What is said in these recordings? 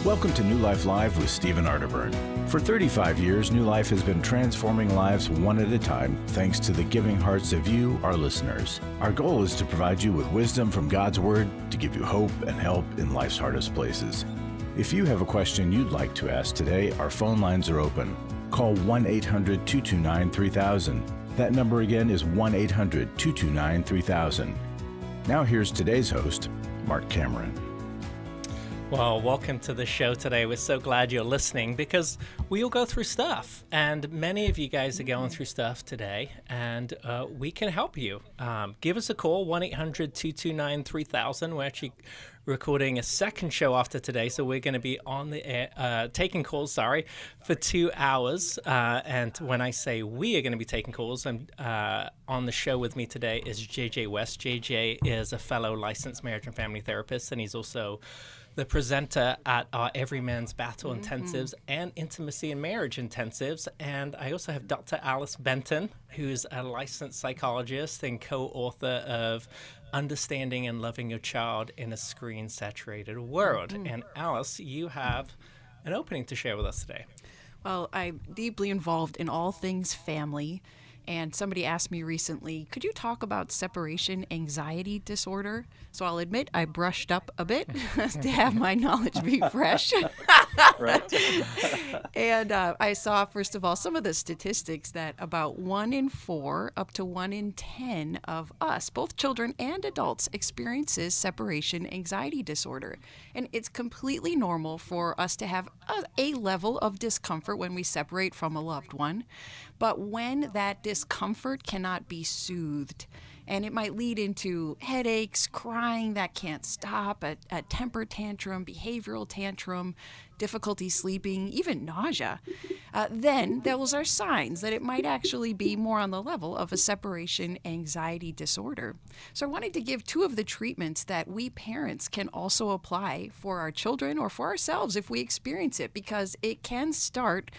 Welcome to New Life Live with Stephen Arterburn. For 35 years, New Life has been transforming lives one at a time thanks to the giving hearts of you, our listeners. Our goal is to provide you with wisdom from God's Word to give you hope and help in life's hardest places. If you have a question you'd like to ask today, our phone lines are open. Call 1-800-229-3000. That number again is 1-800-229-3000. Now here's today's host, Marc Cameron. Well, welcome to the show today. We're so glad you're listening because we all go through stuff, and many of you guys are going through stuff today, and we can help you. Give us a call, 1-800-229-3000. We're actually recording a second show after today, so we're going to be on the air, taking calls, for 2 hours. And when I say we are going to be taking calls, on the show with me today is JJ West. JJ is a fellow licensed marriage and family therapist, and he's also the presenter at our Every Man's Battle intensives and intimacy and marriage intensives. And I also have Dr. Alice Benton, who's a licensed psychologist and co-author of Understanding and Loving Your Child in a Screen-Saturated World. And Alice, you have an opening to share with us today. Well, I'm deeply involved in all things family. And somebody asked me recently, could you talk about separation anxiety disorder? So I'll admit I brushed up a bit to have my knowledge be fresh. Right. And I saw, first of all, some of the statistics that about 1 in 4 up to 1 in 10 of us, both children and adults, experiences separation anxiety disorder. And it's completely normal for us to have a level of discomfort when we separate from a loved one. But when that discomfort cannot be soothed, and it might lead into headaches, crying that can't stop, a temper tantrum, behavioral tantrum, difficulty sleeping, even nausea, then those are signs that it might actually be more on the level of a separation anxiety disorder. So I wanted to give 2 of the treatments that we parents can also apply for our children or for ourselves if we experience it, because it can start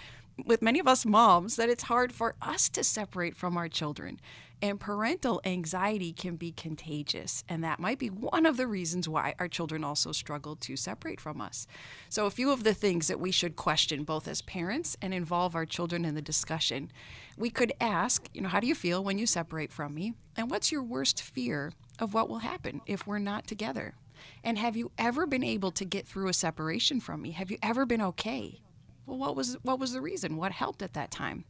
with many of us moms that it's hard for us to separate from our children. And parental anxiety can be contagious, and that might be one of the reasons why our children also struggle to separate from us. So a few of the things that we should question both as parents and involve our children in the discussion. We could ask, how do you feel when you separate from me? And what's your worst fear of what will happen if we're not together? And have you ever been able to get through a separation from me? Have you ever been okay? Well, what was the reason? What helped at that time?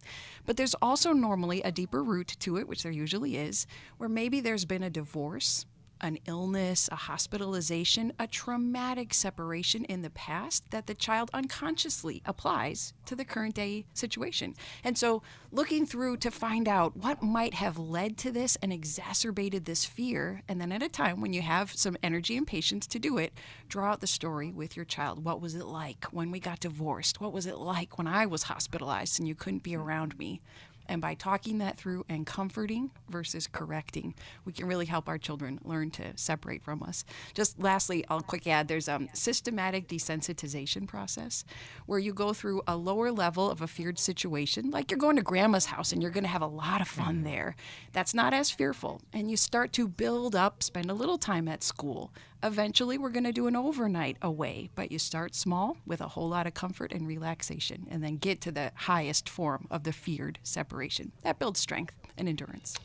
But there's also normally a deeper root to it, which there usually is, where maybe there's been a divorce, an illness, a hospitalization, a traumatic separation in the past that the child unconsciously applies to the current day situation. And so looking through to find out what might have led to this and exacerbated this fear, and then at a time when you have some energy and patience to do it, draw out the story with your child. What was it like when we got divorced? What was it like when I was hospitalized and you couldn't be around me? And by talking that through and comforting versus correcting, we can really help our children learn to separate from us. Just lastly, I'll quick add, there's a systematic desensitization process where you go through a lower level of a feared situation, like you're going to grandma's house and you're going to have a lot of fun there. That's not as fearful. And you start to build up, spend a little time at school. Eventually, we're going to do an overnight away, but you start small with a whole lot of comfort and relaxation, and then get to the highest form of the feared separation. That builds strength and endurance.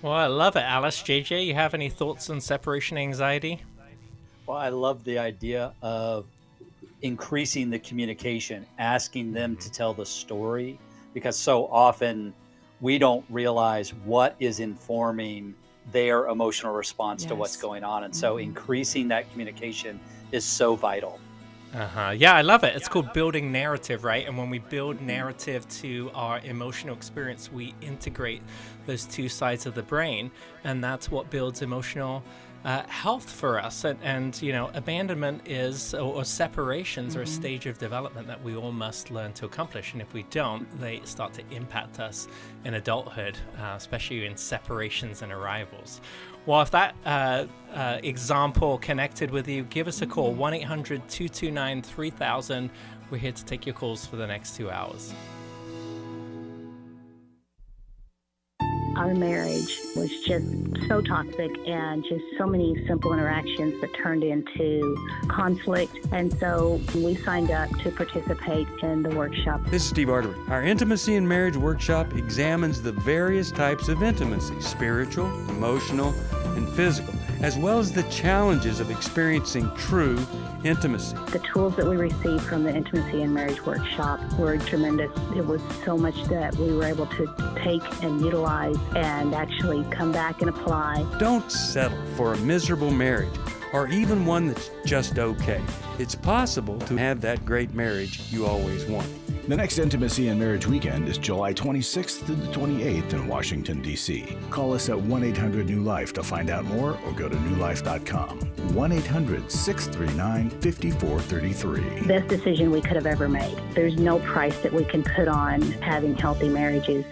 Well, I love it, Alice. JJ, you have any thoughts on separation anxiety? Well, I love the idea of increasing the communication, asking them to tell the story, because so often we don't realize what is informing their emotional response to what's going on. And so increasing that communication is so vital. Yeah, I love it. It's called building narrative, right? And when we build narrative to our emotional experience, we integrate those 2 sides of the brain, and that's what builds emotional health for us. And abandonment is, or separations are a stage of development that we all must learn to accomplish. And if we don't, they start to impact us in adulthood, especially in separations and arrivals. Well, if that example connected with you, give us a call, 1-800-229-3000. We're here to take your calls for the next 2 hours. our marriage was just so toxic and just so many simple interactions that turned into conflict. And so we signed up to participate in the workshop. This is Steve Arterburn. Our Intimacy in Marriage workshop examines the various types of intimacy, spiritual, emotional, and physical, as well as the challenges of experiencing true intimacy. The tools that we received from the Intimacy in Marriage workshop were tremendous. It was so much that we were able to take and utilize and actually come back and apply. Don't settle for a miserable marriage or even one that's just okay. It's possible to have that great marriage you always want. The next Intimacy and Marriage Weekend is July 26th through the 28th in Washington, D.C. Call us at 1-800-NEW-LIFE to find out more or go to newlife.com. 1-800-639-5433. Best decision we could have ever made. There's no price that we can put on having healthy marriages.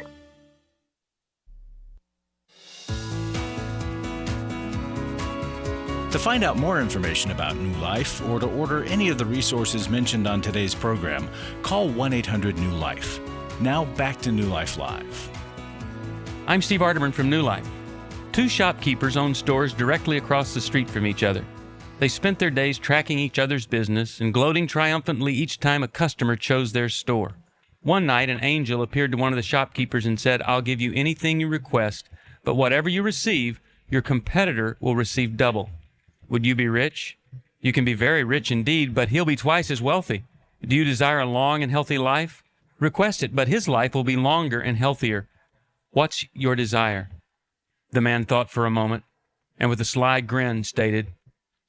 To find out more information about New Life or to order any of the resources mentioned on today's program, call 1-800-NEW-LIFE. Now back to New Life Live. I'm Steve Arterburn from New Life. Two shopkeepers own stores directly across the street from each other. They spent their days tracking each other's business and gloating triumphantly each time a customer chose their store. One night, an angel appeared to one of the shopkeepers and said, "I'll give you anything you request, but whatever you receive, your competitor will receive double." Would you be rich? You can be very rich indeed, but he'll be twice as wealthy. Do you desire a long and healthy life? Request it, but his life will be longer and healthier. What's your desire? The man thought for a moment, and with a sly grin stated,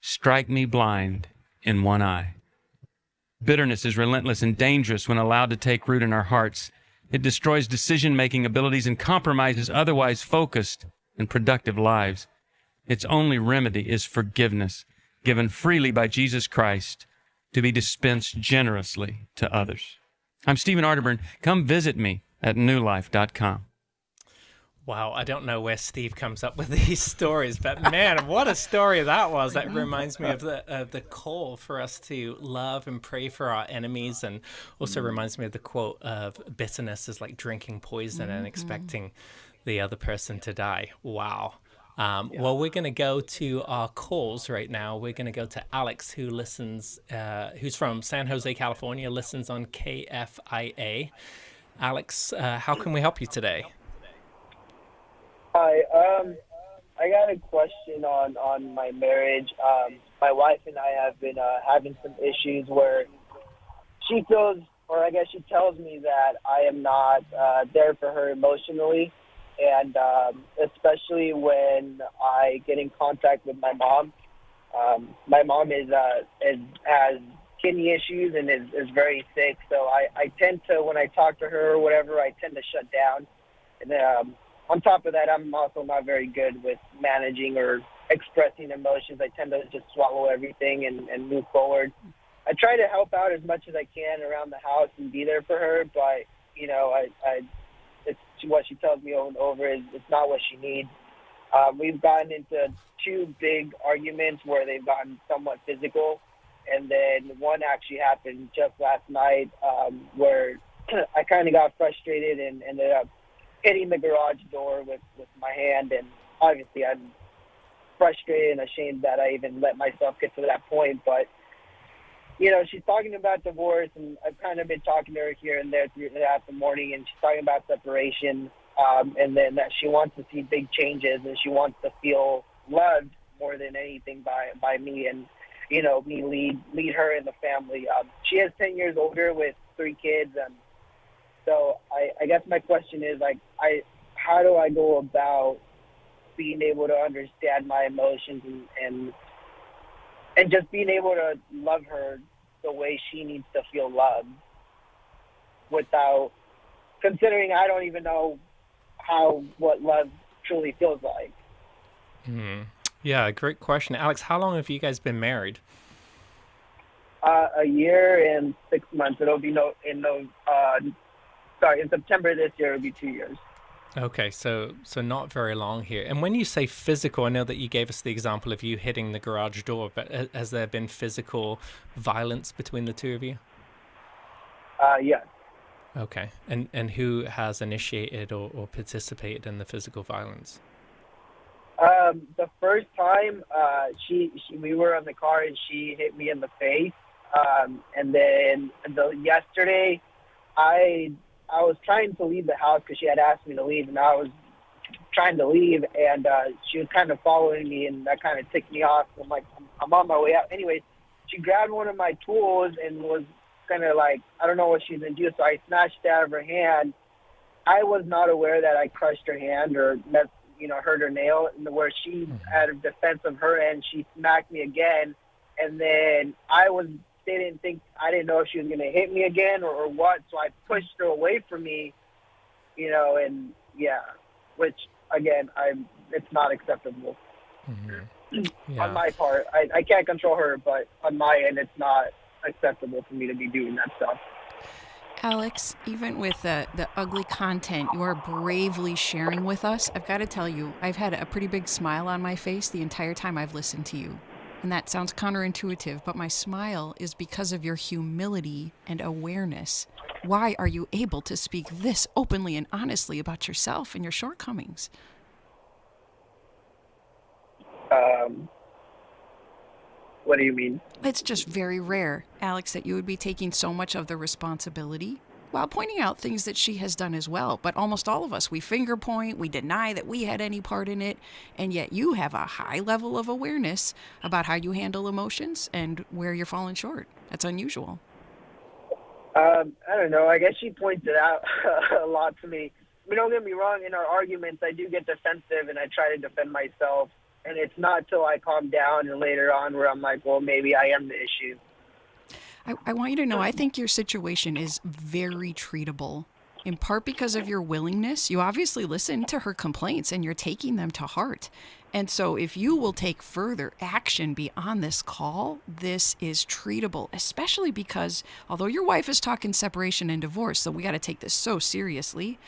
"Strike me blind in one eye." Bitterness is relentless and dangerous when allowed to take root in our hearts. It destroys decision-making abilities and compromises otherwise focused and productive lives. Its only remedy is forgiveness, given freely by Jesus Christ, to be dispensed generously to others. I'm Stephen Arterburn. Come visit me at newlife.com. Wow, I don't know where Steve comes up with these stories, but man, what a story that was. That reminds me of the call for us to love and pray for our enemies, and also reminds me of the quote of bitterness is like drinking poison and expecting the other person to die. Wow. Well, we're going to go to our calls right now. We're going to go to Alex, who listens, who's from San Jose, California, listens on KFIA. Alex, how can we help you today? Hi, I got a question on my marriage. My wife and I have been having some issues where she feels, or I guess she tells me that I am not there for her emotionally. And especially when I get in contact with my mom. My mom has kidney issues and is very sick. So I tend to, when I talk to her or whatever, I tend to shut down. And on top of that, I'm also not very good with managing or expressing emotions. I tend to just swallow everything and move forward. I try to help out as much as I can around the house and be there for her, but, you know, it's what she tells me over and over is it's not what she needs. We've gotten into two big arguments where they've gotten somewhat physical, and then one actually happened just last night where I kind of got frustrated and ended up hitting the garage door with my hand, and obviously I'm frustrated and ashamed that I even let myself get to that point, but you know, she's talking about divorce, and I've kind of been talking to her here and there throughout the morning, and she's talking about separation, and then that she wants to see big changes, and she wants to feel loved more than anything by me, and, you know, me lead her in the family. She is 10 years older with 3 kids, and so I guess my question is, like, how do I go about being able to understand my emotions and just being able to love her the way she needs to feel loved without considering I don't even know what love truly feels like. Yeah, great question. Alex, how long have you guys been married? A year and 6 months. It'll be in September this year, it'll be 2 years. Okay, so not very long here. And when you say physical, I know that you gave us the example of you hitting the garage door, but has there been physical violence between the two of you? Yes. Okay. And who has initiated or participated in the physical violence? The first time, we were in the car and she hit me in the face. And then yesterday, I was trying to leave the house because she had asked me to leave, and I was trying to leave, and she was kind of following me, and that kind of ticked me off. I'm like, I'm on my way out. Anyways, she grabbed one of my tools and was kind of like, I don't know what she's going to do, so I snatched it out of her hand. I was not aware that I crushed her hand or hurt her nail, where she, out of defense of her end, she smacked me again, and then I didn't know if she was going to hit me again or what, so I pushed her away from me, and yeah, which, again, it's not acceptable. Yeah. On my part. I can't control her, but on my end, it's not acceptable for me to be doing that stuff. Alex, even with the ugly content you are bravely sharing with us, I've got to tell you, I've had a pretty big smile on my face the entire time I've listened to you. And that sounds counterintuitive, but my smile is because of your humility and awareness. Why are you able to speak this openly and honestly about yourself and your shortcomings? What do you mean? It's just very rare, Alex, that you would be taking so much of the responsibility while pointing out things that she has done as well. But almost all of us, we finger point, we deny that we had any part in it, and yet you have a high level of awareness about how you handle emotions and where you're falling short. That's unusual. I don't know. I guess she points it out a lot to me. I mean, don't get me wrong. In our arguments, I do get defensive, and I try to defend myself. And it's not till I calm down and later on where I'm like, well, maybe I am the issue. I want you to know, I think your situation is very treatable, in part because of your willingness. You obviously listen to her complaints and you're taking them to heart. And so if you will take further action beyond this call, this is treatable, especially because although your wife is talking separation and divorce, so we got to take this so seriously,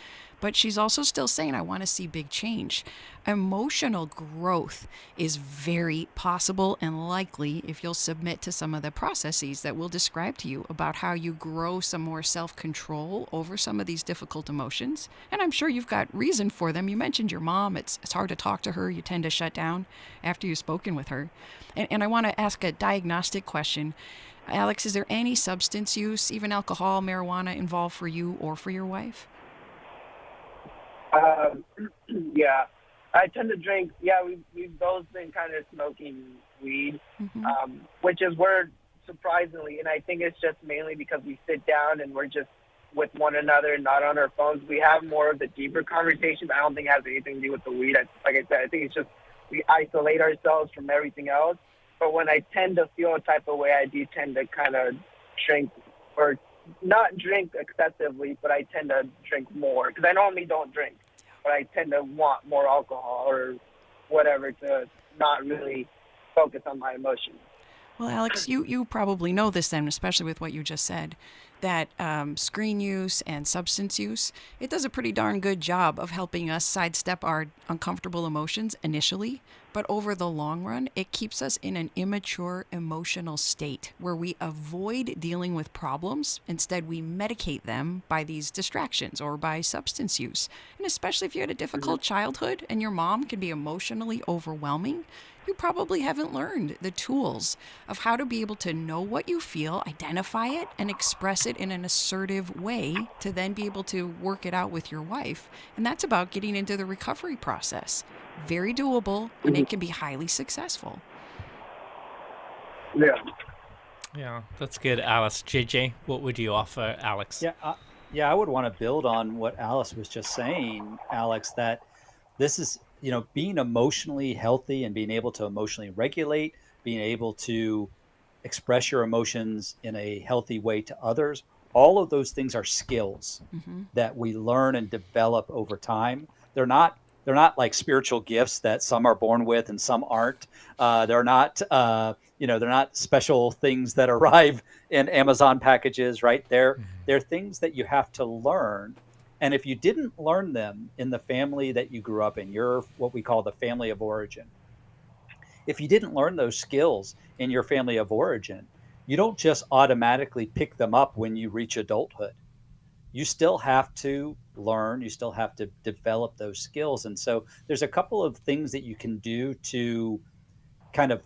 but she's also still saying, I want to see big change. Emotional growth is very possible and likely if you'll submit to some of the processes that we'll describe to you about how you grow some more self-control over some of these difficult emotions. And I'm sure you've got reason for them. You mentioned your mom. It's hard to talk to her. You tend to shut down after you've spoken with her. And I want to ask a diagnostic question. Alex, is there any substance use, even alcohol, marijuana, involved for you or for your wife? Yeah, I tend to drink. Yeah, we've both been kind of smoking weed, which is weird, surprisingly. And I think it's just mainly because we sit down and we're just with one another and not on our phones. We have more of the deeper conversation, but I don't think it has anything to do with the weed. Like I said, I think it's just we isolate ourselves from everything else. But when I tend to feel a type of way, I do tend to kind of drink, or not drink excessively, but I tend to drink more because I normally don't drink. But I tend to want more alcohol or whatever to not really focus on my emotions. Well, Alex, you probably know this then, especially with what you just said, that screen use and substance use, it does a pretty darn good job of helping us sidestep our uncomfortable emotions initially, but over the long run, it keeps us in an immature emotional state where we avoid dealing with problems. Instead, we medicate them by these distractions or by substance use. And especially if you had a difficult childhood and your mom can be emotionally overwhelming, you probably haven't learned the tools of how to be able to know what you feel, identify it, and express it in an assertive way to then be able to work it out with your wife. And that's about getting into the recovery process. Very doable, and it can be highly successful. Yeah, that's good, Alice. JJ, what would you offer Alex? Yeah, I would want to build on what Alice was just saying, Alex, that this is, being emotionally healthy and being able to emotionally regulate, being able to express your emotions in a healthy way to others. All of those things are skills that we learn and develop over time. They're not like spiritual gifts that some are born with and some aren't. They're not, they're not special things that arrive in Amazon packages, right? They're things that you have to learn. And if you didn't learn them in the family that you grew up in, you're what we call the family of origin. If you didn't learn those skills in your family of origin, you don't just automatically pick them up when you reach adulthood. you still have to learn, you still have to develop those skills. And so there's a couple of things that you can do to kind of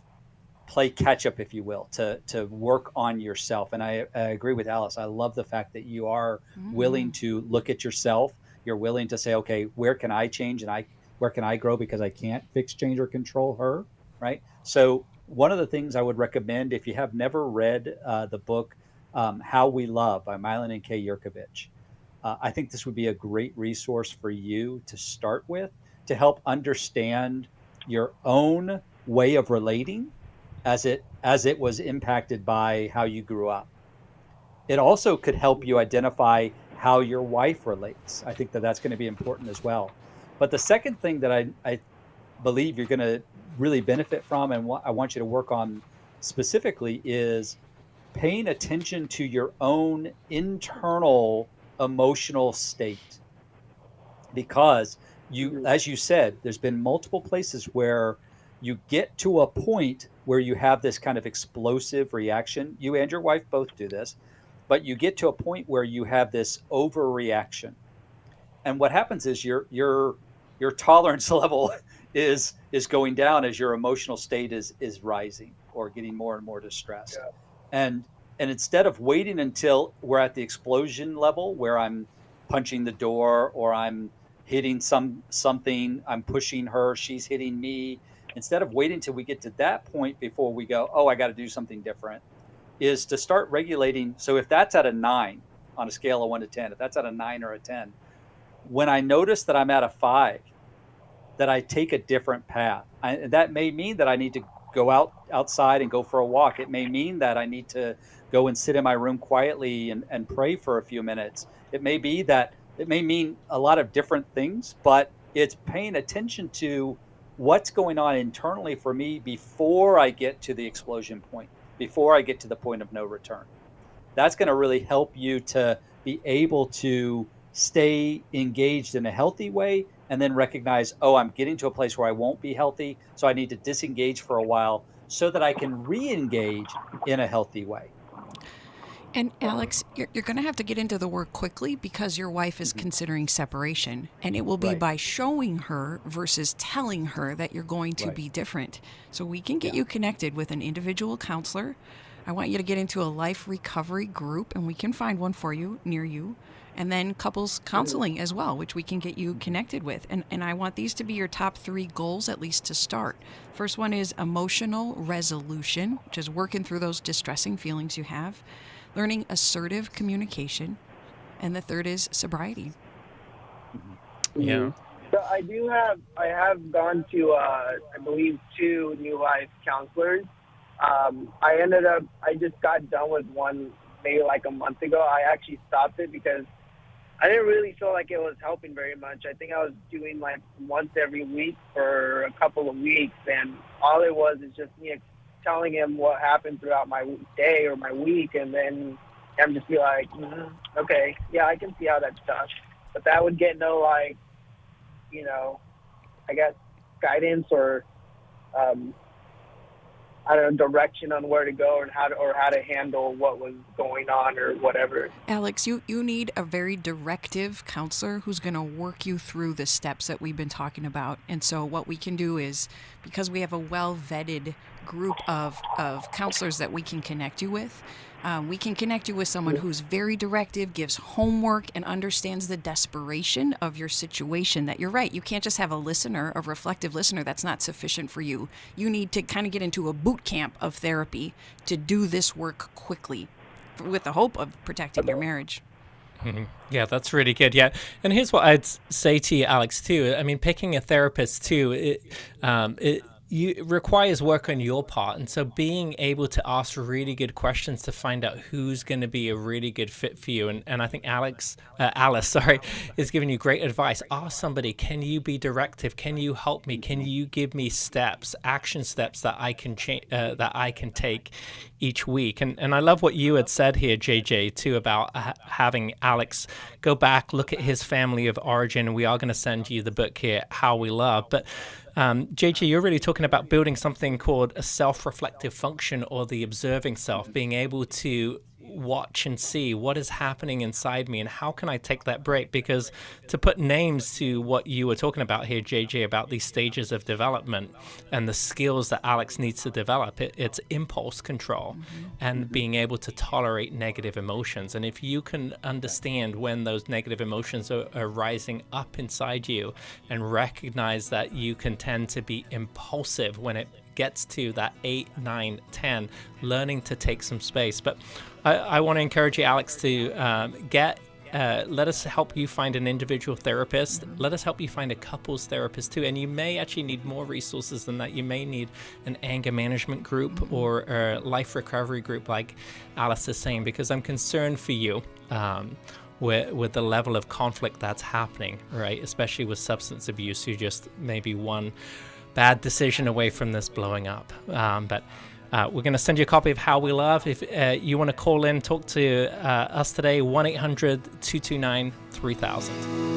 play catch up, if you will, to work on yourself. And I agree with Alice. I love the fact that you are willing to look at yourself. You're willing to say, okay, where can I change, and where can I grow, because I can't fix, change, or control her, right? So one of the things I would recommend, if you have never read the book How We Love by Milan and Kay Yerkovich, I think this would be a great resource for you to start with, to help understand your own way of relating as it was impacted by how you grew up. It also could help you identify how your wife relates. I think that that's going to be important as well. But the second thing that I believe you're going to really benefit from, and I want you to work on specifically, is paying attention to your own internal emotional state. Because as you said, there's been multiple places where you get to a point where you have this kind of explosive reaction. You and your wife both do this, but you get to a point where you have this overreaction. And what happens is your tolerance level is going down as your emotional state is rising or getting more and more distressed. Yeah. And instead of waiting until we're at the explosion level where I'm punching the door or I'm hitting something, I'm pushing her, she's hitting me, instead of waiting till we get to that point before we go, oh, I got to do something different, is to start regulating. So if that's at a 9 on a scale of 1 to 10, if that's at a 9 or a 10, when I notice that I'm at a 5, that I take a different path. That may mean that I need to go outside and go for a walk. It may mean that I need to go and sit in my room quietly and pray for a few minutes. It may mean a lot of different things, but it's paying attention to what's going on internally for me before I get to the explosion point, before I get to the point of no return. That's going to really help you to be able to stay engaged in a healthy way, and then recognize, oh, I'm getting to a place where I won't be healthy, so I need to disengage for a while so that I can re-engage in a healthy way. And Alex, you're going to have to get into the work quickly because your wife is considering separation, and it will be by showing her versus telling her that you're going to be different. So we can get you connected with an individual counselor. I want you to get into a life recovery group, and we can find one for you near you. And then couples counseling as well, which we can get you connected with. And I want these to be your top 3 goals, at least to start. First one is emotional resolution, which is working through those distressing feelings you have. Learning assertive communication. And the third is sobriety. Yeah. So I have gone to, I believe, 2 New Life counselors. I just got done with one maybe like a month ago. I actually stopped it because I didn't really feel like it was helping very much. I think I was doing like once every week for a couple of weeks, and all it was is just me telling him what happened throughout my day or my week, and then him just be like, okay, yeah, I can see how that's tough. But that would get no, like, I guess guidance or I don't know, direction on where to go and how to handle what was going on or whatever. Alex, you need a very directive counselor who's going to work you through the steps that we've been talking about. And so what we can do is, because we have a well-vetted group of counselors that we can connect you with, we can connect you with someone who's very directive, gives homework, and understands the desperation of your situation. That you're right. You can't just have a reflective listener. That's not sufficient for you. You need to kind of get into a boot camp of therapy to do this work quickly with the hope of protecting your marriage. Mm-hmm. Yeah, that's really good. Yeah. And here's what I'd say to you, Alex, too. I mean, picking a therapist, too, it requires work on your part. And so being able to ask really good questions to find out who's going to be a really good fit for you. And I think Alice, is giving you great advice. Ask somebody, can you be directive? Can you help me? Can you give me action steps that I can that I can take each week? And I love what you had said here, JJ, too, about having Alex go back, look at his family of origin. And we are going to send you the book here, How We Love. But JJ, you're really talking about building something called a self-reflective function, or the observing self, being able to watch and see what is happening inside me and how can I take that break? Because to put names to what you were talking about here, JJ, about these stages of development and the skills that Alex needs to develop, it's impulse control and being able to tolerate negative emotions. And if you can understand when those negative emotions are rising up inside you and recognize that you can tend to be impulsive when it gets to that 8, 9, 10, learning to take some space. But I want to encourage you, Alex, to let us help you find an individual therapist. Let us help you find a couples therapist too. And you may actually need more resources than that. You may need an anger management group or a life recovery group like Alice is saying, because I'm concerned for you with the level of conflict that's happening, right? Especially with substance abuse. You just maybe one bad decision away from this blowing up. But we're going to send you a copy of How We Love. If you want to call in, talk to us today, 1-800-229-3000.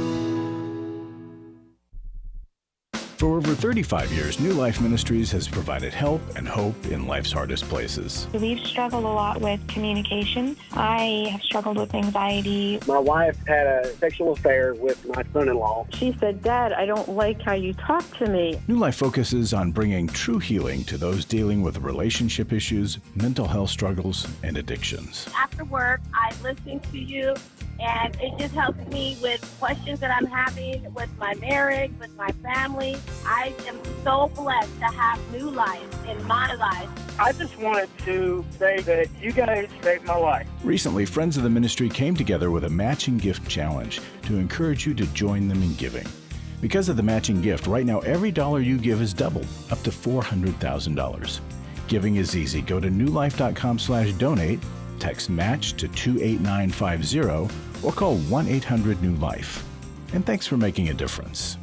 For over 35 years, New Life Ministries has provided help and hope in life's hardest places. We've struggled a lot with communication. I have struggled with anxiety. My wife had a sexual affair with my son-in-law. She said, "Dad, I don't like how you talk to me." New Life focuses on bringing true healing to those dealing with relationship issues, mental health struggles, and addictions. After work, I listen to you, and it just helps me with questions that I'm having with my marriage, with my family. I am so blessed to have New Life in my life. I just wanted to say that you guys saved my life. Recently, friends of the ministry came together with a matching gift challenge to encourage you to join them in giving. Because of the matching gift, right now every dollar you give is doubled, up to $400,000. Giving is easy. Go to newlife.com/donate, text MATCH to 28950, or call 1-800-NEW-LIFE. And thanks for making a difference.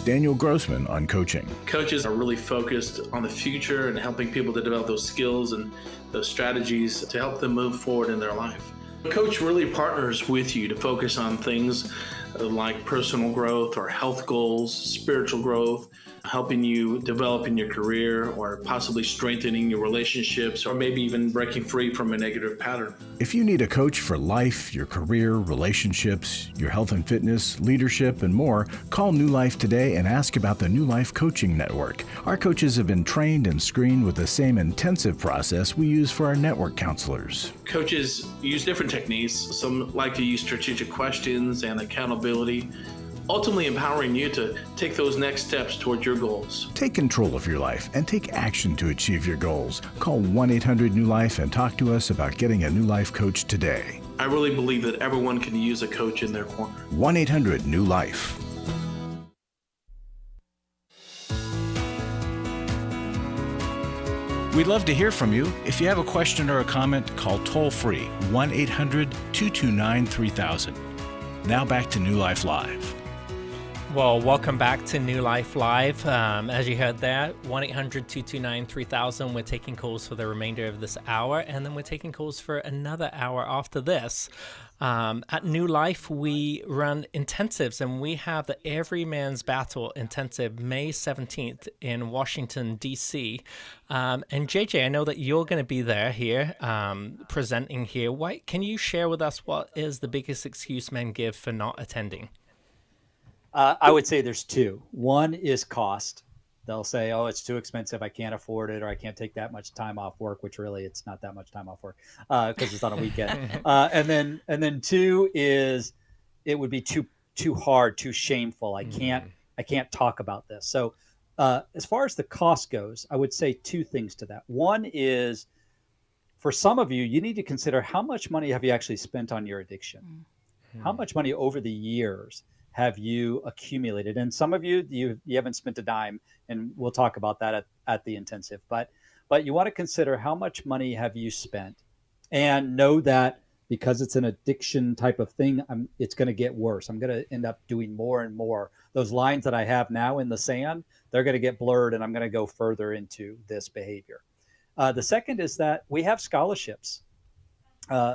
Daniel Grossman on coaching. Coaches are really focused on the future and helping people to develop those skills and those strategies to help them move forward in their life. A coach really partners with you to focus on things like personal growth or health goals, spiritual growth, helping you develop in your career or possibly strengthening your relationships or maybe even breaking free from a negative pattern. If you need a coach for life, your career, relationships, your health and fitness, leadership, and more, call New Life today and ask about the New Life Coaching Network. Our coaches have been trained and screened with the same intensive process we use for our network counselors. Coaches use different techniques. Some like to use strategic questions and accountability, ultimately empowering you to take those next steps towards your goals. Take control of your life and take action to achieve your goals. Call 1-800-NEW-LIFE and talk to us about getting a New Life coach today. I really believe that everyone can use a coach in their corner. 1-800-NEW-LIFE. We'd love to hear from you. If you have a question or a comment, call toll-free 1-800-229-3000. Now back to New Life Live. Well, welcome back to New Life Live. As you heard there, 1-800-229-3000. We're taking calls for the remainder of this hour, and then we're taking calls for another hour after this. At New Life, we run intensives, and we have the Every Man's Battle intensive May 17th in Washington, D.C. And JJ, I know that you're going to be there here, presenting here. Can you share with us what is the biggest excuse men give for not attending? I would say there's two. One is cost. They'll say, "Oh, it's too expensive. I can't afford it," or "I can't take that much time off work," which really it's not that much time off work because it's on a weekend. And then two is it would be too hard, too shameful. I can't talk about this. So as far as the cost goes, I would say two things to that. One is for some of you, you need to consider how much money have you actually spent on your addiction? Mm-hmm. How much money over the years have you accumulated? And some of you haven't spent a dime, and we'll talk about that at the intensive. But you want to consider how much money have you spent, and know that because it's an addiction type of thing, it's going to get worse. I'm going to end up doing more and more. Those lines that I have now in the sand, they're going to get blurred, and I'm going to go further into this behavior. The second is that we have scholarships.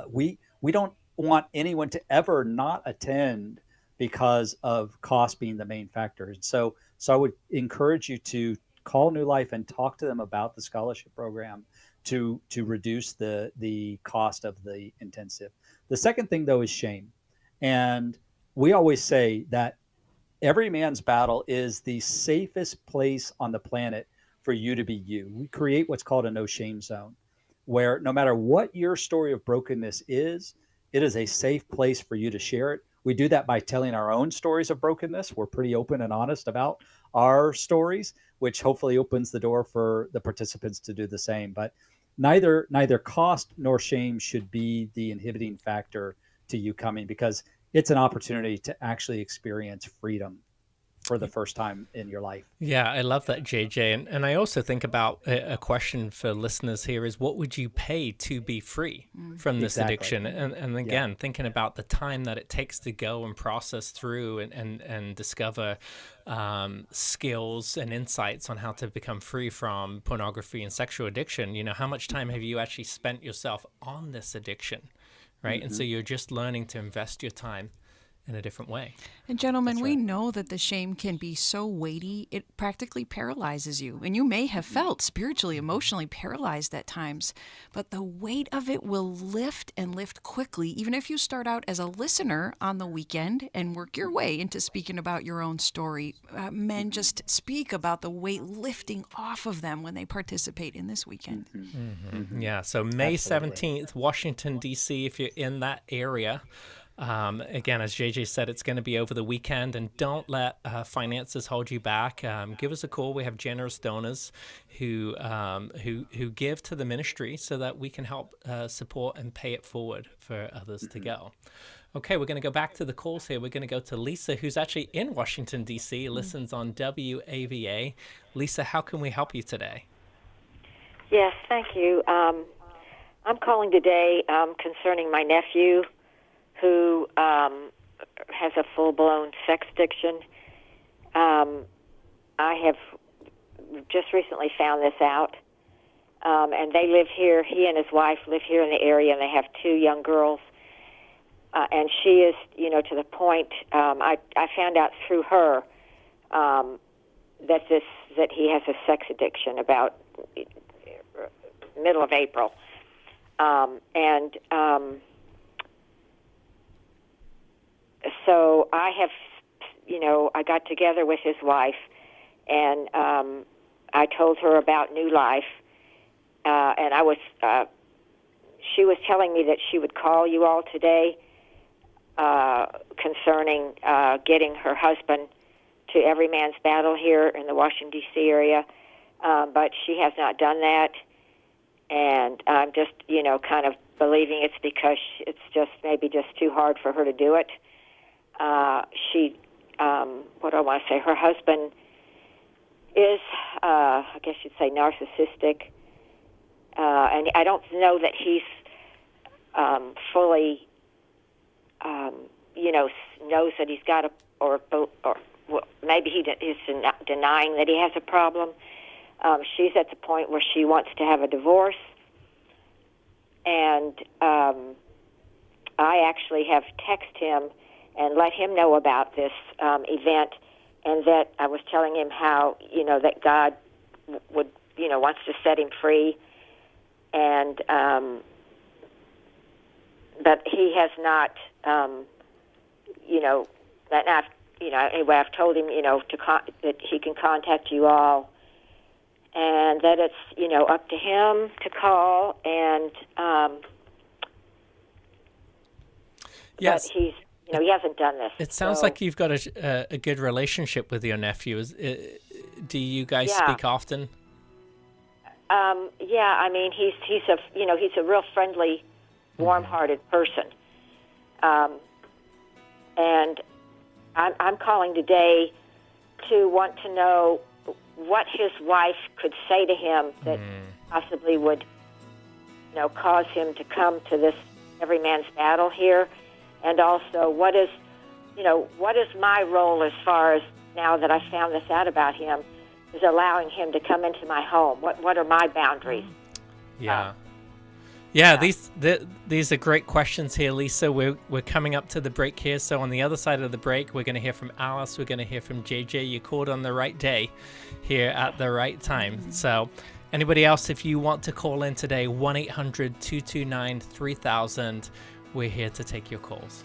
We don't want anyone to ever not attend because of cost being the main factor. So I would encourage you to call New Life and talk to them about the scholarship program to reduce the cost of the intensive. The second thing, though, is shame. And we always say that every man's battle is the safest place on the planet for you to be you. We create what's called a no shame zone, where no matter what your story of brokenness is, it is a safe place for you to share it. We do that by telling our own stories of brokenness. We're pretty open and honest about our stories, which hopefully opens the door for the participants to do the same. But neither cost nor shame should be the inhibiting factor to you coming, because it's an opportunity to actually experience freedom for the first time in your life. Yeah, I love that, JJ. And I also think about a question for listeners here is, what would you pay to be free from this addiction? And again, thinking about the time that it takes to go and process through and discover skills and insights on how to become free from pornography and sexual addiction. You know, how much time have you actually spent yourself on this addiction, right? And so you're just learning to invest your time in a different way. And gentlemen, we know that the shame can be so weighty, it practically paralyzes you. And you may have felt spiritually, emotionally paralyzed at times, but the weight of it will lift and lift quickly, even if you start out as a listener on the weekend and work your way into speaking about your own story. Men just speak about the weight lifting off of them when they participate in this weekend. Yeah, so May 17th, Washington, D.C., if you're in that area. Again, as JJ said, it's going to be over the weekend, and don't let finances hold you back. Give us a call. We have generous donors who give to the ministry so that we can help support and pay it forward for others to go. Okay, we're going to go back to the calls here. We're going to go to Lisa, who's actually in Washington, D.C., listens on WAVA. Lisa, how can we help you today? Yes, thank you. I'm calling today concerning my nephew, who has a full-blown sex addiction. I have just recently found this out, and they live here. He and his wife live here in the area, and they have 2 young girls. And she is, to the point. I found out through her that he has a sex addiction about middle of April, So I have, I got together with his wife, and I told her about New Life, and she was telling me that she would call you all today concerning getting her husband to Every Man's Battle here in the Washington, D.C. area, but she has not done that, and I'm just, kind of believing it's because it's just maybe just too hard for her to do it. What do I want to say? Her husband is, I guess you'd say, narcissistic, and I don't know that he's fully, knows that he's got or maybe he is denying that he has a problem. She's at the point where she wants to have a divorce, and I actually have texted him and let him know about this event, and that I was telling him how, that God would, wants to set him free, and but he has not, anyway, I've told him, that he can contact you all, and that it's, up to him to call, and yes. But he's, he hasn't done this. It sounds like you've got a good relationship with your nephew. Do you guys speak often? Yeah, I mean, he's a real friendly, warm-hearted person. And I'm calling today to want to know what his wife could say to him that possibly would, cause him to come to this Every Man's Battle here. And also, what is my role as far as, now that I found this out about him, is allowing him to come into my home? What are my boundaries? These are great questions here, Lisa. We're coming up to the break here. So on the other side of the break, we're going to hear from Alice. We're going to hear from JJ. You called on the right day here at the right time. So Anybody else, if you want to call in today, 1-800-229-3000. We're here to take your calls.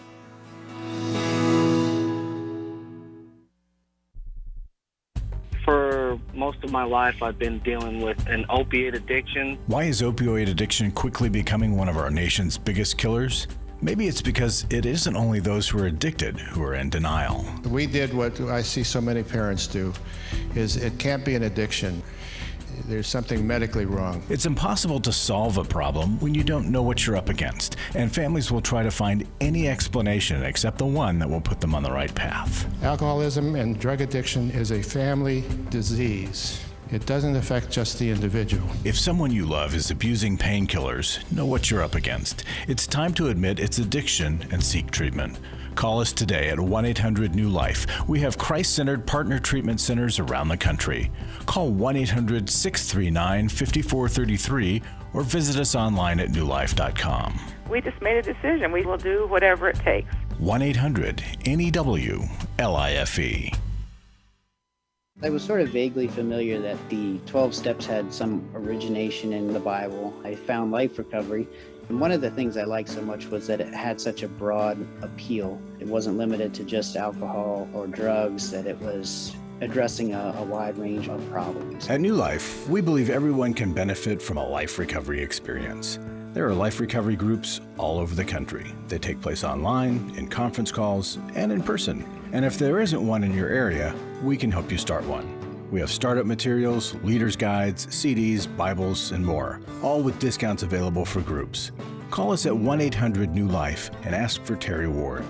For most of my life, I've been dealing with an opiate addiction. Why is opioid addiction quickly becoming one of our nation's biggest killers? Maybe it's because it isn't only those who are addicted who are in denial. We did what I see so many parents do, is it can't be an addiction. There's something medically wrong. It's impossible to solve a problem when you don't know what you're up against, and families will try to find any explanation except the one that will put them on the right path. Alcoholism and drug addiction is a family disease. It doesn't affect just the individual. If someone you love is abusing painkillers, know what you're up against. It's time to admit it's addiction and seek treatment. Call us today at 1-800-NEW-LIFE. We have Christ-centered partner treatment centers around the country. Call 1-800-639-5433 or visit us online at newlife.com. We just made a decision. We will do whatever it takes. 1-800-NEW-LIFE. I was sort of vaguely familiar that the 12 steps had some origination in the Bible. I found Life Recovery, and one of the things I liked so much was that it had such a broad appeal. It wasn't limited to just alcohol or drugs, that it was addressing a wide range of problems. At New Life, we believe everyone can benefit from a life recovery experience. There are life recovery groups all over the country. They take place online, in conference calls, and in person. And if there isn't one in your area, we can help you start one. We have startup materials, leaders' guides, CDs, Bibles, and more, all with discounts available for groups. Call us at 1-800-NEW-LIFE and ask for Terry Ward.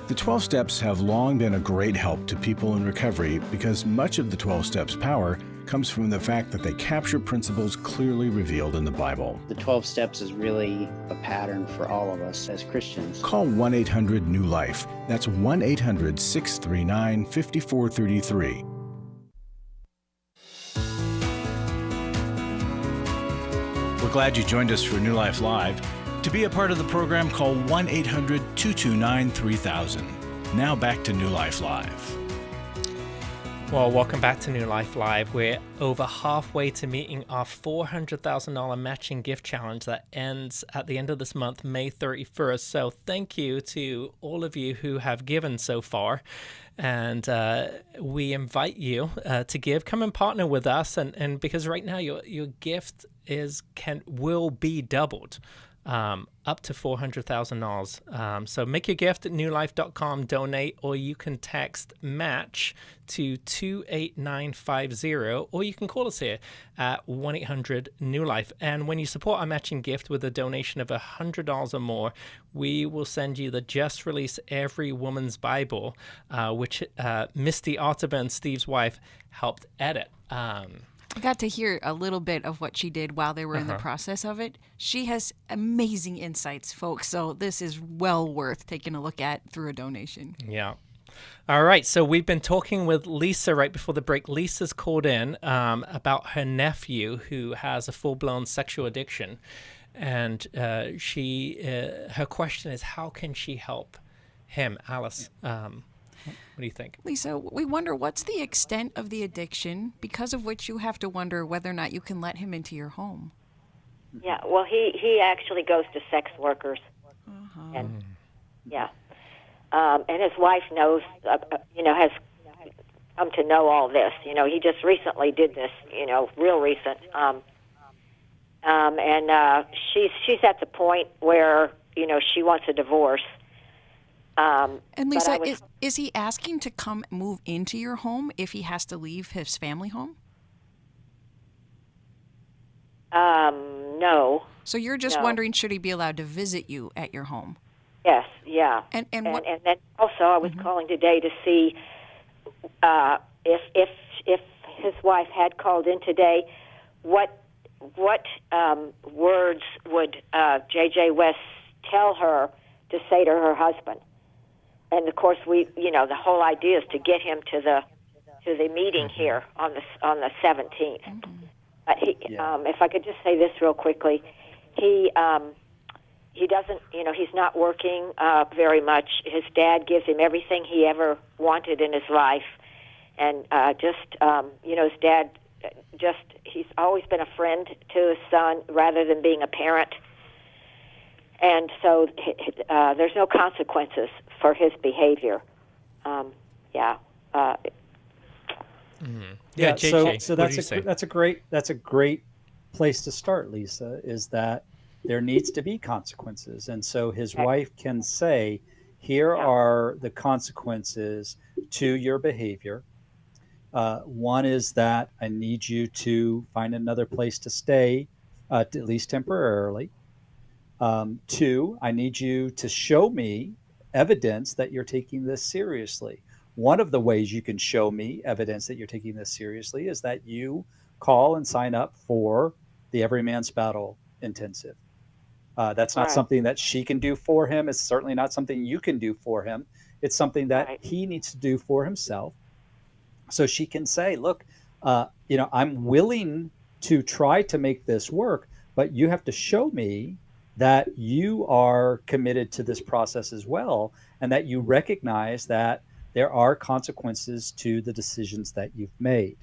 The 12 Steps have long been a great help to people in recovery because much of the 12 Steps' power comes from the fact that they capture principles clearly revealed in the Bible. The 12 steps is really a pattern for all of us as Christians. Call 1-800-NEW-LIFE. That's 1-800-639-5433. We're glad you joined us for New Life Live. To be a part of the program, call 1-800-229-3000. Now back to New Life Live. Well, welcome back to New Life Live. We're over halfway to meeting our $400,000 matching gift challenge that ends at the end of this month, May 31st. So thank you to all of you who have given so far. And we invite you to give. Come and partner with us. And because right now your gift will be doubled. Up to $400,000. So make your gift at newlife.com, donate, or you can text MATCH to 28950, or you can call us here at 1-800-NEW-LIFE. And when you support our matching gift with a donation of $100 or more, we will send you the just released Every Woman's Bible, which Misty Otterburn, Steve's wife, helped edit. I got to hear a little bit of what she did while they were in the process of it. She has amazing insights, folks, so this is well worth taking a look at through a donation. Yeah. All right, so we've been talking with Lisa right before the break. Lisa's called in about her nephew who has a full-blown sexual addiction, and her question is, how can she help him? Alice, what do you think? Lisa, we wonder what's the extent of the addiction because of which you have to wonder whether or not you can let him into your home. Yeah, well, he actually goes to sex workers. And yeah. And his wife knows, has come to know all this. He just recently did this, real recent. And she's at the point where, she wants a divorce. And Lisa, is he asking to come move into your home if he has to leave his family home? No. So you're just wondering, should he be allowed to visit you at your home? Yes, yeah. And then also I was calling today to see if his wife had called in today, what words would J.J. West tell her to say to her husband? And of course, the whole idea is to get him to the meeting here on the 17th. But if I could just say this real quickly, he doesn't, he's not working very much. His dad gives him everything he ever wanted in his life, and his dad he's always been a friend to his son rather than being a parent. And so there's no consequences for his behavior. Yeah, JJ, so what do you that's say? that's a great place to start, Lisa, is that there needs to be consequences. And so his wife can say, here are the consequences to your behavior. One is that I need you to find another place to stay, at least temporarily. Two, I need you to show me evidence that you're taking this seriously. One of the ways you can show me evidence that you're taking this seriously is that you call and sign up for the Every Man's Battle intensive. That's not something that she can do for him. It's certainly not something you can do for him. It's something that he needs to do for himself. So she can say, look, I'm willing to try to make this work, but you have to show me that you are committed to this process as well, and that you recognize that there are consequences to the decisions that you've made.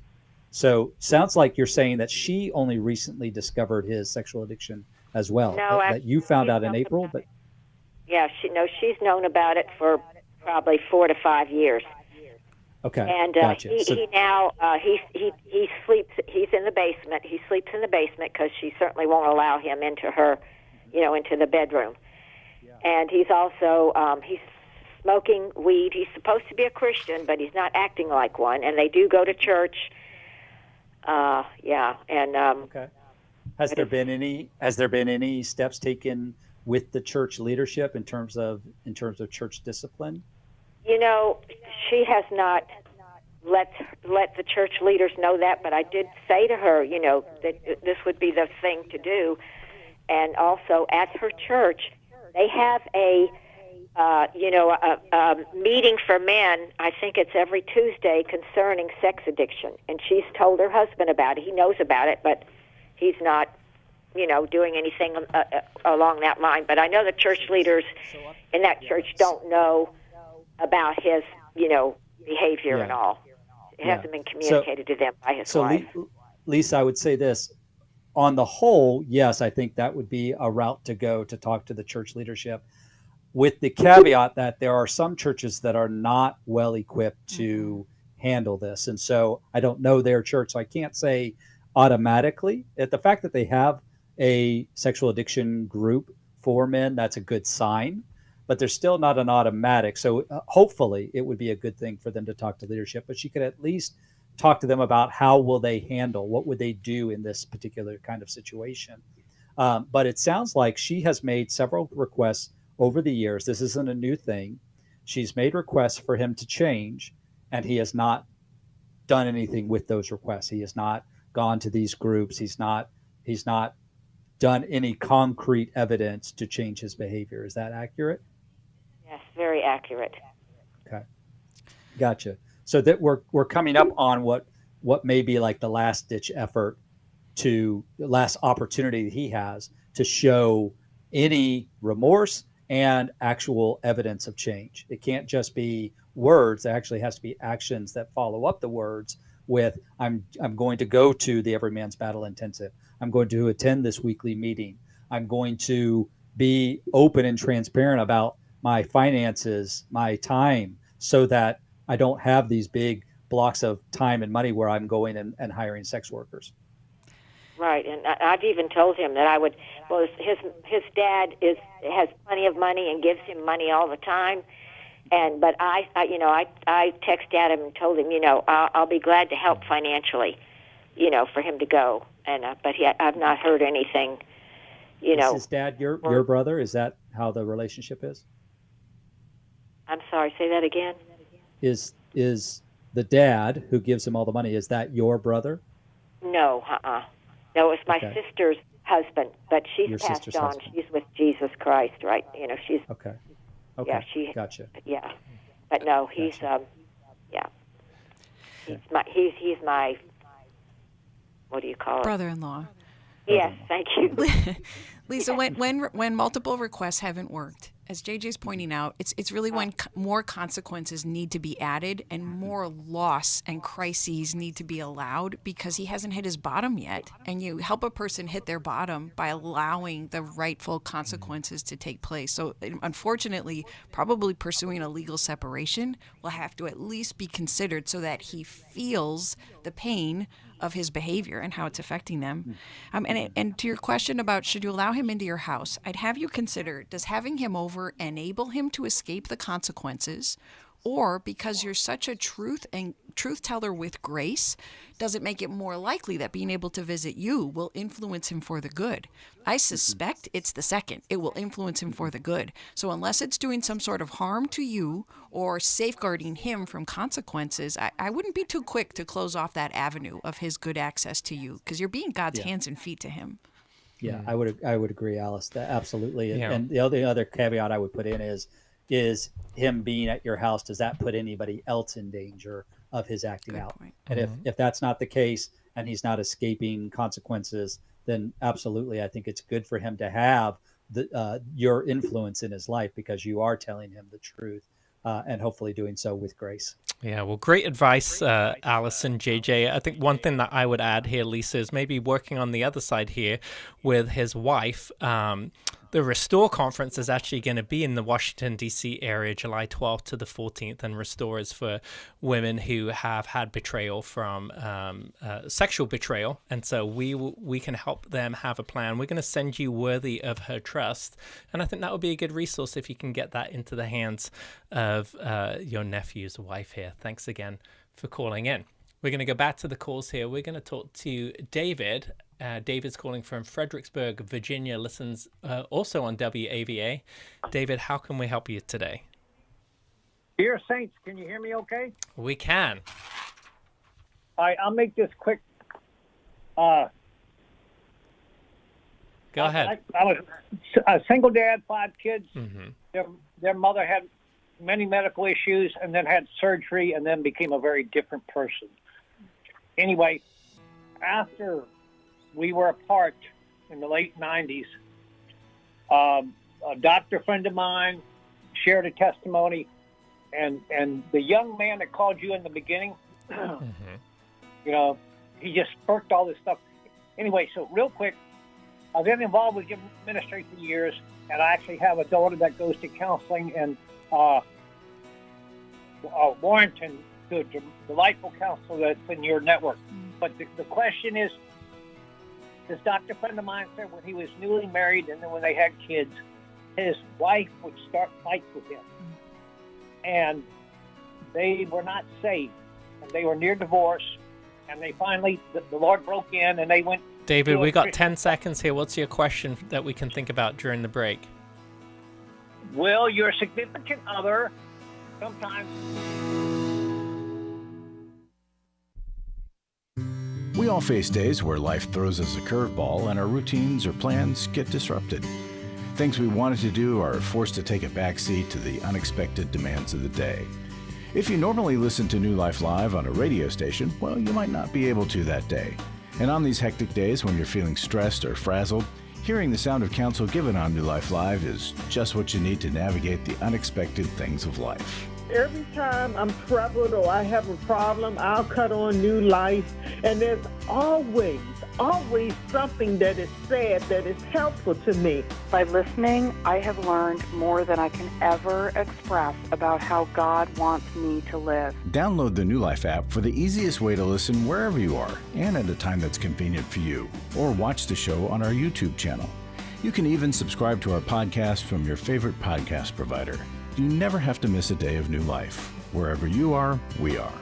So sounds like you're saying that she only recently discovered his sexual addiction as well. No, that you found out in April, but yeah, she's known about it for probably 4 to 5 years. Okay, and gotcha. he sleeps. He's in the basement. He sleeps in the basement because she certainly won't allow him into her, into the bedroom. And he's also he's smoking weed. He's supposed to be a Christian, but he's not acting like one. And they do go to church. Okay. Has there been any steps taken with the church leadership in terms of church discipline? She has not let the church leaders know that, but I did say to her, that this would be the thing to do. And also at her church, they have a meeting for men. I think it's every Tuesday concerning sex addiction. And she's told her husband about it. He knows about it, but he's not, doing anything along that line. But I know the church leaders in that church don't know about his, behavior and all. It hasn't been communicated to them by his wife. Lisa, I would say this. On the whole, yes, I think that would be a route to go to talk to the church leadership, with the caveat that there are some churches that are not well equipped to handle this. And so I don't know their church, so I can't say automatically. The fact that they have a sexual addiction group for men, that's a good sign, but there's still not an automatic. So hopefully it would be a good thing for them to talk to leadership, but she could at least talk to them about how will they handle, what would they do in this particular kind of situation. But it sounds like she has made several requests over the years. This isn't a new thing. She's made requests for him to change, and he has not done anything with those requests. He has not gone to these groups. He's not done any concrete evidence to change his behavior. Is that accurate? Yes, very accurate. Okay, gotcha. So that we're coming up on what may be like the last ditch effort, to the last opportunity that he has to show any remorse and actual evidence of change. It can't just be words. There actually has to be actions that follow up the words with, I'm going to go to the Every Man's Battle Intensive. I'm going to attend this weekly meeting. I'm going to be open and transparent about my finances, my time, so that I don't have these big blocks of time and money where I'm going and hiring sex workers. Right, and I've even told him that I would. Well, his dad has plenty of money and gives him money all the time, but I texted at him and told him, I'll be glad to help financially, for him to go, but I've not heard anything, Is his dad your brother? Is that how the relationship is? I'm sorry, say that again. Is the dad who gives him all the money, is that your brother? No, No, it's my sister's husband, but she's passed on. Husband. She's with Jesus Christ, right? She's okay. Yeah, gotcha. Yeah, but no, he's he's my what do you call it? Brother-in-law. Yes, thank you. Lisa, when multiple requests haven't worked, as JJ's pointing out, it's really when more consequences need to be added and more loss and crises need to be allowed because he hasn't hit his bottom yet. And you help a person hit their bottom by allowing the rightful consequences to take place. So unfortunately, probably pursuing a legal separation will have to at least be considered so that he feels the pain of his behavior and how it's affecting them. And to your question about should you allow him into your house, I'd have you consider, does having him over enable him to escape the consequences? Or because you're such a truth teller with grace, does it make it more likely that being able to visit you will influence him for the good? I suspect it's the second. It will influence him for the good. So unless it's doing some sort of harm to you or safeguarding him from consequences, I wouldn't be too quick to close off that avenue of his good access to you because you're being God's hands and feet to him. Yeah, I would agree, Alice. That absolutely. Yeah. And the other caveat I would put in is him being at your house, does that put anybody else in danger of his acting out? And if that's not the case and he's not escaping consequences, then absolutely, I think it's good for him to have your influence in his life because you are telling him the truth and hopefully doing so with grace. Yeah, well, great advice, Alice and JJ. I think one thing that I would add here, Lisa, is maybe working on the other side here with his wife. The Restore conference is actually going to be in the Washington, D.C. area, July 12th to the 14th, and Restore is for women who have had betrayal from sexual betrayal, and so we can help them have a plan. We're going to send you Worthy of Her Trust, and I think that would be a good resource if you can get that into the hands of your nephew's wife here. Thanks again for calling in. We're going to go back to the calls here. We're going to talk to David. David's calling from Fredericksburg, Virginia, listens also on WAVA. David, how can we help you today? Dear Saints, can you hear me okay? We can. All right, I'll make this quick. Go ahead. I was a single dad, 5 kids. Mm-hmm. Their mother had many medical issues and then had surgery and then became a very different person. Anyway, after we were apart in the late 90s, a doctor friend of mine shared a testimony, and the young man that called you in the beginning, you know, he just sparked all this stuff. Anyway, so real quick, I've been involved with your ministry for years, and I actually have a daughter that goes to counseling in Warrenton, the delightful counselor that's in your network. But the question is, this doctor friend of mine said when he was newly married and then when they had kids, his wife would start fights with him. And they were not safe. And they were near divorce. And they finally, the Lord broke in and they went. David, we got 10 seconds here. What's your question that we can think about during the break? Will your significant other sometimes... We all face days where life throws us a curveball and our routines or plans get disrupted. Things we wanted to do are forced to take a backseat to the unexpected demands of the day. If you normally listen to New Life Live on a radio station, well, you might not be able to that day. And on these hectic days when you're feeling stressed or frazzled, hearing the sound of counsel given on New Life Live is just what you need to navigate the unexpected things of life. Every time I'm troubled or I have a problem, I'll cut on New Life, and there's always something that is said that is helpful to me. By listening, I have learned more than I can ever express about how God wants me to live. Download the New Life app for the easiest way to listen wherever you are and at a time that's convenient for you, or watch the show on our YouTube channel. You can even subscribe to our podcast from your favorite podcast provider. You never have to miss a day of New Life. Wherever you are, we are.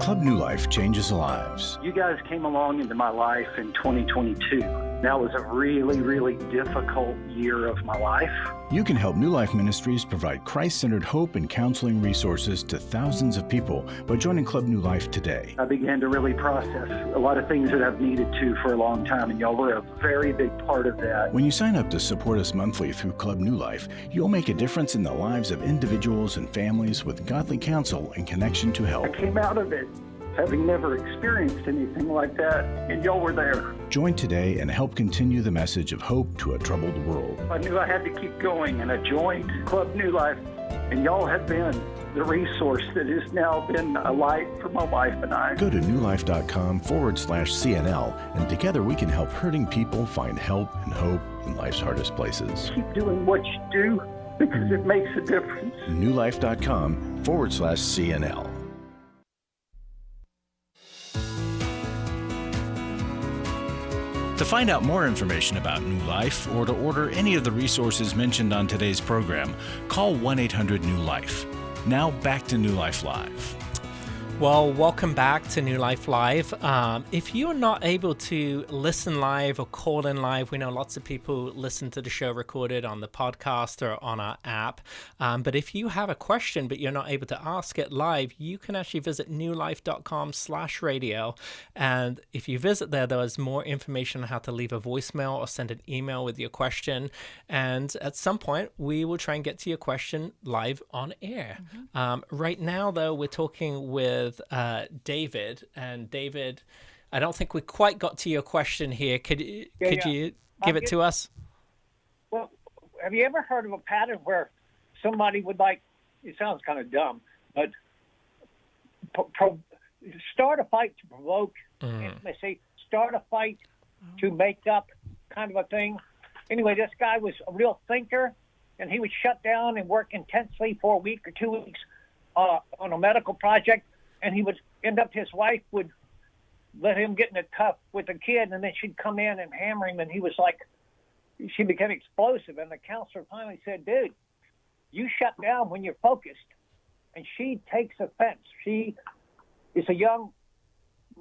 Club New Life changes lives. You guys came along into my life in 2022. That was a really, really difficult year of my life. You can help New Life Ministries provide Christ-centered hope and counseling resources to thousands of people by joining Club New Life today. I began to really process a lot of things that I've needed to for a long time, and y'all were a very big part of that. When you sign up to support us monthly through Club New Life, you'll make a difference in the lives of individuals and families with godly counsel and connection to help. I came out of it having never experienced anything like that, and y'all were there. Join today and help continue the message of hope to a troubled world. I knew I had to keep going, and I joined Club New Life, and y'all have been the resource that has now been a light for my wife and I. Go to newlife.com/CNL, and together we can help hurting people find help and hope in life's hardest places. Keep doing what you do because it makes a difference. newlife.com/CNL. To find out more information about New Life or to order any of the resources mentioned on today's program, call 1-800-NEW-LIFE. Now back to New Life Live. Well, welcome back to New Life Live. If you're not able to listen live or call in live, we know lots of people listen to the show recorded on the podcast or on our app. But if you have a question but you're not able to ask it live, you can actually visit newlife.com/radio. And if you visit there, there's more information on how to leave a voicemail or send an email with your question. And at some point, we will try and get to your question live on air. Right now, though, we're talking with David. And David, I don't think we quite got to your question here. Could you give it to us? Well, have you ever heard of a pattern where somebody would it sounds kind of dumb, but start a fight to provoke, they say start a fight to make up, kind of a thing. Anyway, this guy was a real thinker, and he would shut down and work intensely for a week or 2 weeks on a medical project. And he would end up, his wife would let him get in a cuff with a kid, and then she'd come in and hammer him, and he was she became explosive. And the counselor finally said, dude, you shut down when you're focused. And she takes offense. She is a young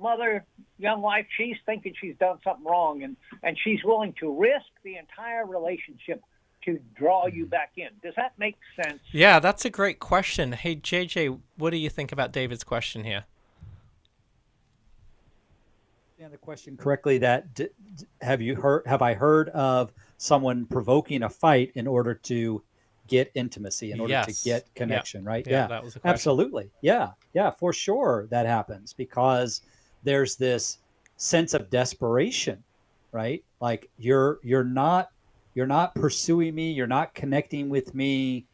mother, young wife. She's thinking she's done something wrong, and she's willing to risk the entire relationship to draw you back in. Does that make sense? Yeah, that's a great question. Hey, JJ, what do you think about David's question here? And the question correctly, that have I heard of someone provoking a fight in order to get intimacy, in order to get connection, right? Yeah, that was the question. Absolutely. Yeah, for sure that happens, because there's this sense of desperation, right? Like you're not pursuing me. You're not connecting with me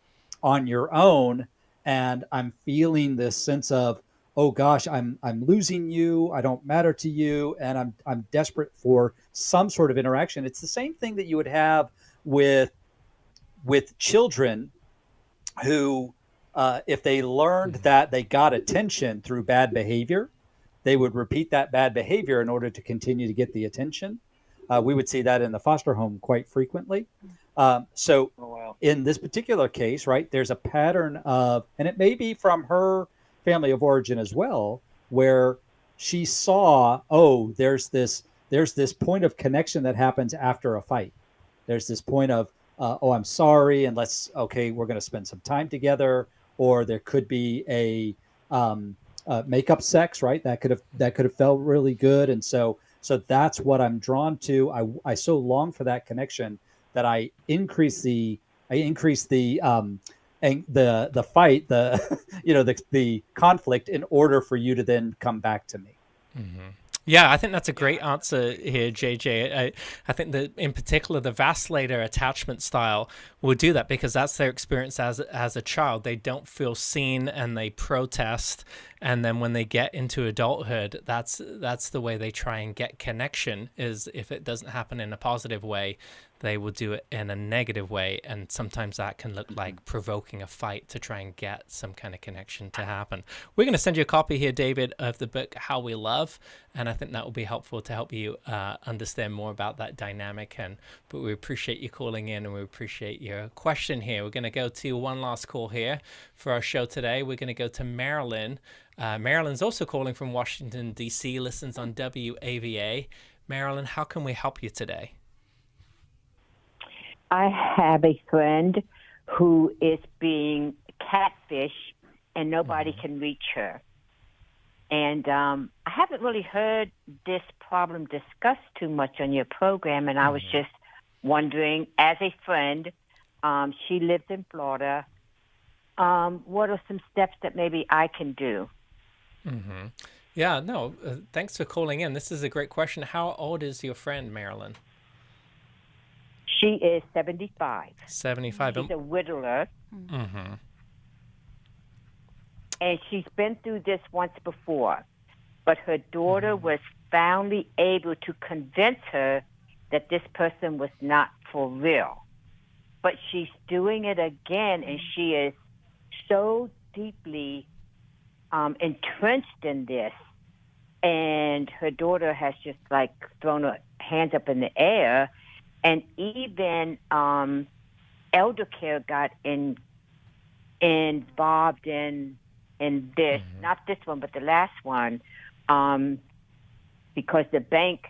on your own. And I'm feeling this sense of, oh gosh, I'm losing you. I don't matter to you. And I'm desperate for some sort of interaction. It's the same thing that you would have with children who, if they learned that they got attention through bad behavior, they would repeat that bad behavior in order to continue to get the attention. We would see that in the foster home quite frequently. In this particular case, right, there's a pattern of, and it may be from her family of origin as well, where she saw, there's this point of connection that happens after a fight. There's this point of, I'm sorry, and we're going to spend some time together. Or there could be a makeup sex, right? That could have felt really good, and so that's what I'm drawn to. I so long for that connection that I increase the fight, the conflict, in order for you to then come back to me. Mm-hmm. Yeah, I think that's a great answer here, JJ. I think that in particular, the vacillator attachment style will do that because that's their experience as a child. They don't feel seen and they protest. And then when they get into adulthood, that's the way they try and get connection, is if it doesn't happen in a positive way, they will do it in a negative way. And sometimes that can look like provoking a fight to try and get some kind of connection to happen. We're going to send you a copy here, David, of the book, How We Love. And I think that will be helpful to help you understand more about that dynamic. But we appreciate you calling in, and we appreciate your question here. We're going to go to one last call here for our show today. We're going to go to Marilyn. Marilyn's also calling from Washington, D.C., listens on WAVA. Marilyn, how can we help you today? I have a friend who is being catfished, and nobody can reach her. And I haven't really heard this problem discussed too much on your program, and I was just wondering, as a friend, she lives in Florida, what are some steps that maybe I can do? Mm-hmm. Yeah, no, thanks for calling in. This is a great question. How old is your friend, Marilyn? She is 75. 75. She's a widower. Mm-hmm. And she's been through this once before. But her daughter was finally able to convince her that this person was not for real. But she's doing it again, and she is so deeply entrenched in this. And her daughter has just like thrown her hands up in the air. And even elder care got involved in this, not this one, but the last one, because the bank,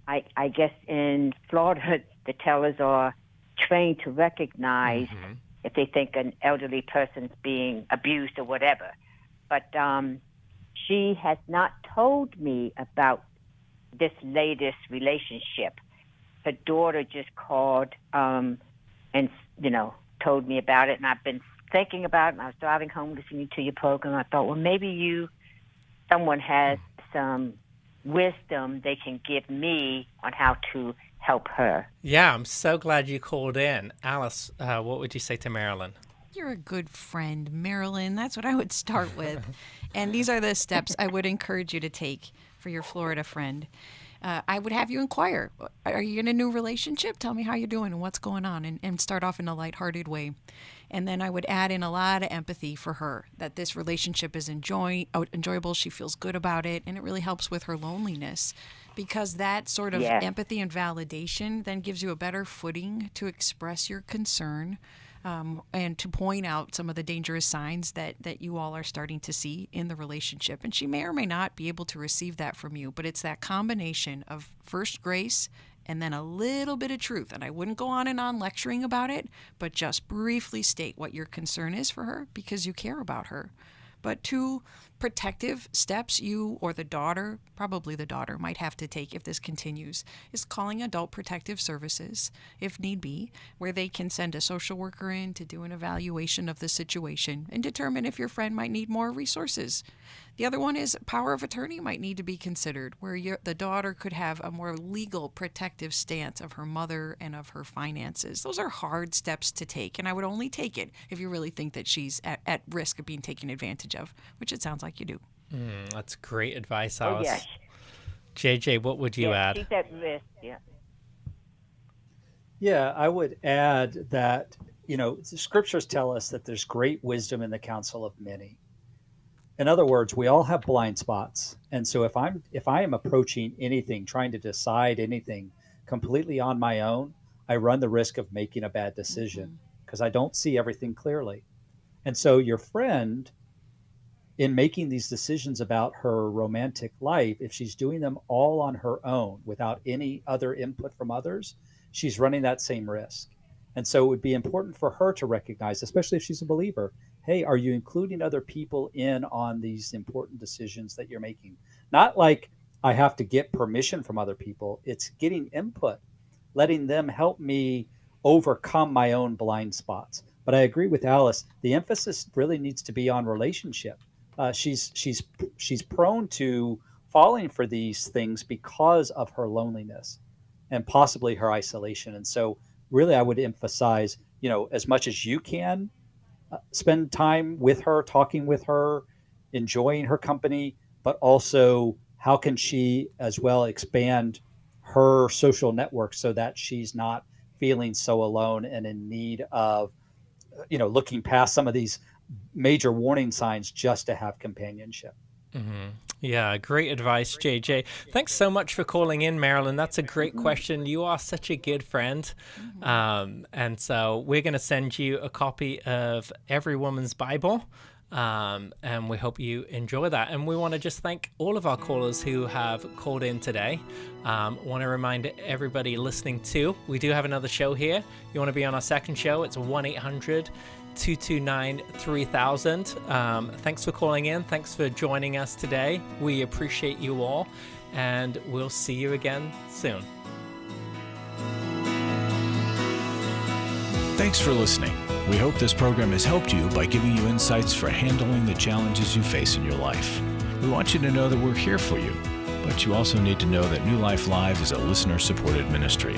I guess in Florida, the tellers are trained to recognize if they think an elderly person's being abused or whatever. But she has not told me about this latest relationship. Her daughter just called and, told me about it, and I've been thinking about it, and I was driving home listening to your program. I thought, well, maybe someone has some wisdom they can give me on how to help her. Yeah, I'm so glad you called in. Alice, what would you say to Marilyn? You're a good friend, Marilyn. That's what I would start with. And these are the steps I would encourage you to take for your Florida friend. I would have you inquire, are you in a new relationship? Tell me how you're doing and what's going on, and start off in a lighthearted way. And then I would add in a lot of empathy for her, that this relationship is enjoyable, she feels good about it, and it really helps with her loneliness. Because that sort of empathy and validation then gives you a better footing to express your concern, and to point out some of the dangerous signs that you all are starting to see in the relationship. And she may or may not be able to receive that from you, but it's that combination of first grace and then a little bit of truth. And I wouldn't go on and on lecturing about it, but just briefly state what your concern is for her because you care about her. But 2 protective steps you or the daughter, probably the daughter, might have to take if this continues is calling Adult Protective Services, if need be, where they can send a social worker in to do an evaluation of the situation and determine if your friend might need more resources. The other one is power of attorney might need to be considered, where the daughter could have a more legal protective stance of her mother and of her finances. Those are hard steps to take, and I would only take it if you really think that she's at risk of being taken advantage of, which it sounds like you do. That's great advice, Alice. Oh, yes. JJ, what would you add? She's at risk, Yeah, I would add that, the scriptures tell us that there's great wisdom in the counsel of many. In other words, we all have blind spots. And so if I am approaching anything, trying to decide anything completely on my own, I run the risk of making a bad decision because I don't see everything clearly. And so your friend, in making these decisions about her romantic life, if she's doing them all on her own without any other input from others, she's running that same risk. And so it would be important for her to recognize, especially if she's a believer, hey, are you including other people in on these important decisions that you're making? Not like I have to get permission from other people. It's getting input, letting them help me overcome my own blind spots. But I agree with Alice. The emphasis really needs to be on relationship. She's prone to falling for these things because of her loneliness and possibly her isolation. And so really I would emphasize, as much as you can, spend time with her, talking with her, enjoying her company, but also how can she as well expand her social network so that she's not feeling so alone and in need of, looking past some of these major warning signs just to have companionship. Yeah, great advice, JJ. Thanks so much for calling in, Marilyn. That's a great question. You are such a good friend. And so we're going to send you a copy of Every Woman's Bible. And we hope you enjoy that. And we want to just thank all of our callers who have called in today. Want to remind everybody listening too, we do have another show here. You want to be on our second show, it's 1-800-229-3000. Thanks for calling in. Thanks for joining us today. We appreciate you all, and we'll see you again soon. Thanks for listening. We hope this program has helped you by giving you insights for handling the challenges you face in your life. We want you to know that we're here for you, but you also need to know that New Life Live is a listener-supported ministry.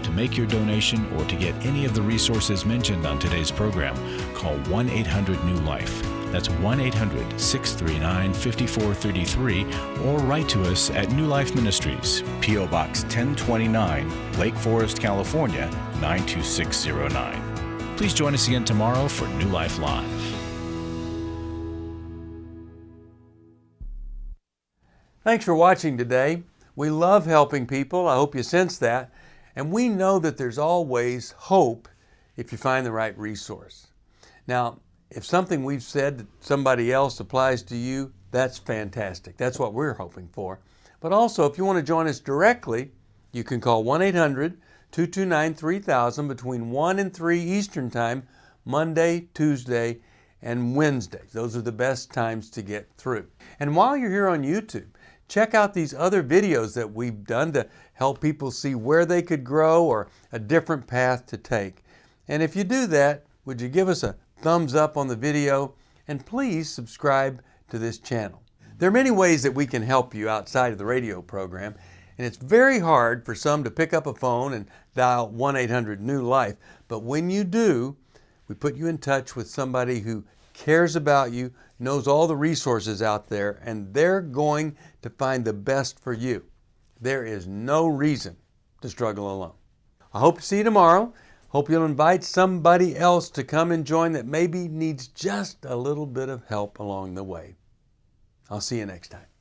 To make your donation or to get any of the resources mentioned on today's program, call 1-800-NEW-LIFE. That's 1-800-639-5433, or write to us at New Life Ministries, P.O. Box 1029, Lake Forest, California, 92609. Please join us again tomorrow for New Life Live. Thanks for watching today. We love helping people. I hope you sense that. And we know that there's always hope if you find the right resource. Now, if something we've said to somebody else applies to you, that's fantastic. That's what we're hoping for. But also, if you want to join us directly, you can call 1-800-229-3000 between 1 and 3 Eastern Time, Monday, Tuesday, and Wednesday. Those are the best times to get through. And while you're here on YouTube, check out these other videos that we've done to help people see where they could grow or a different path to take. And if you do that, would you give us a thumbs up on the video, and please subscribe to this channel. There are many ways that we can help you outside of the radio program, and it's very hard for some to pick up a phone and dial 1-800-NEW-LIFE. But when you do, we put you in touch with somebody who cares about you, knows all the resources out there, and they're going to find the best for you. There is no reason to struggle alone. I hope to see you tomorrow. Hope you'll invite somebody else to come and join that maybe needs just a little bit of help along the way. I'll see you next time.